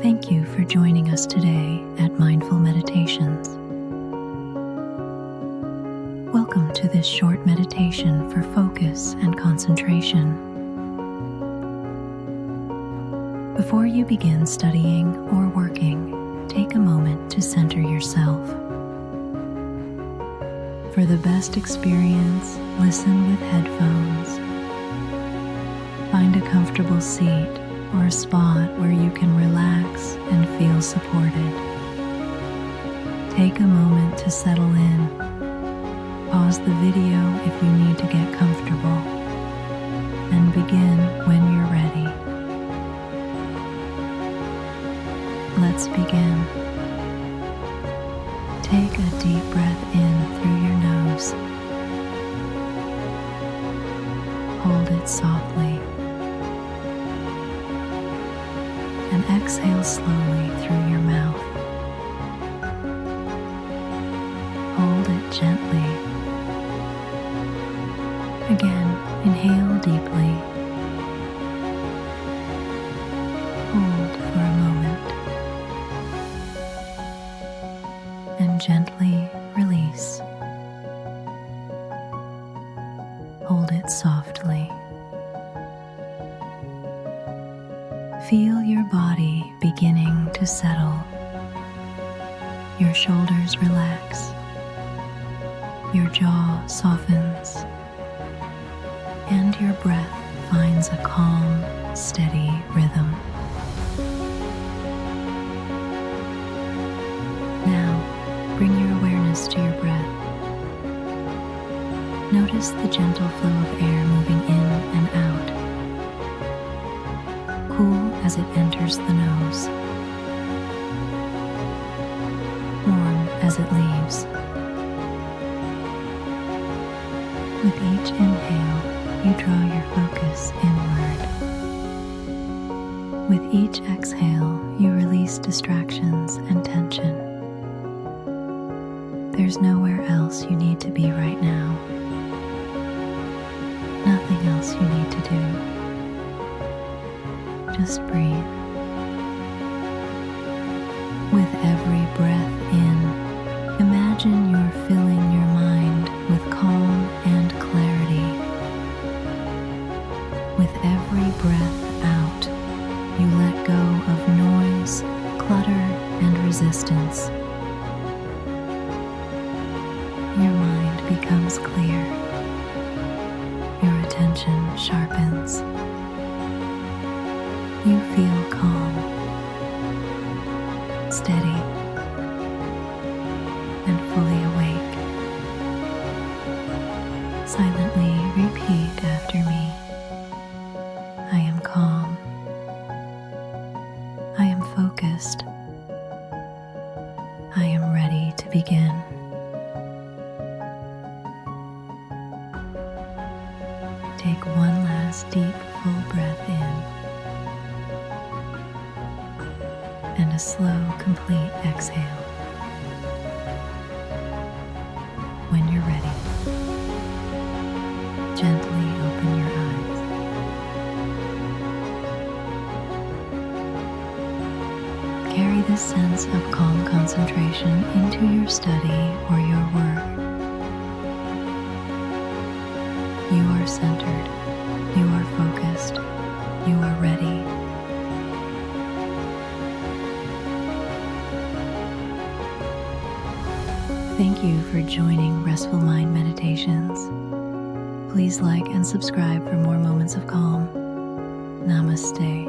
Thank you for joining us today at Mindful Meditations. Welcome to this short meditation for focus and concentration. Before you begin studying or working, take a moment to center yourself. For the best experience, listen with headphones. Find a comfortable seat or a spot where you can relax and feel supported. Take a moment to settle in. Pause the video if you need to get comfortable, and begin when you're ready. Let's begin. Take a deep breath in through your nose. Hold it softly. And exhale slowly through your mouth. Hold it gently. Again, inhale deeply. Hold for a moment. And gently release. Hold it softly. Feel your body beginning to settle. Your shoulders relax. Your jaw softens. And your breath finds a calm, steady rhythm. Now, bring your awareness to your breath. Notice the gentle flow of air moving in and out. Cool as it enters the nose, warm as it leaves. With each inhale, you draw your focus inward. With each exhale, you release distractions and tension. There's nowhere else you need to be right now. Nothing else you need to do. Just breathe. With every breath in, imagine you're filling your mind with calm and clarity. With every breath out, you let go of noise, clutter, and resistance. Your mind becomes clear. Your attention sharpens. You feel calm, steady, and fully awake. Silently repeat after me. I am calm. I am focused. I am ready to begin. Take one last deep, full breath in. And a slow, complete exhale. When you're ready, gently open your eyes. Carry this sense of calm concentration into your study or your work. You are centered. You are focused. You are ready. Thank you for joining Restful Mind Meditations. Please like and subscribe for more moments of calm. Namaste.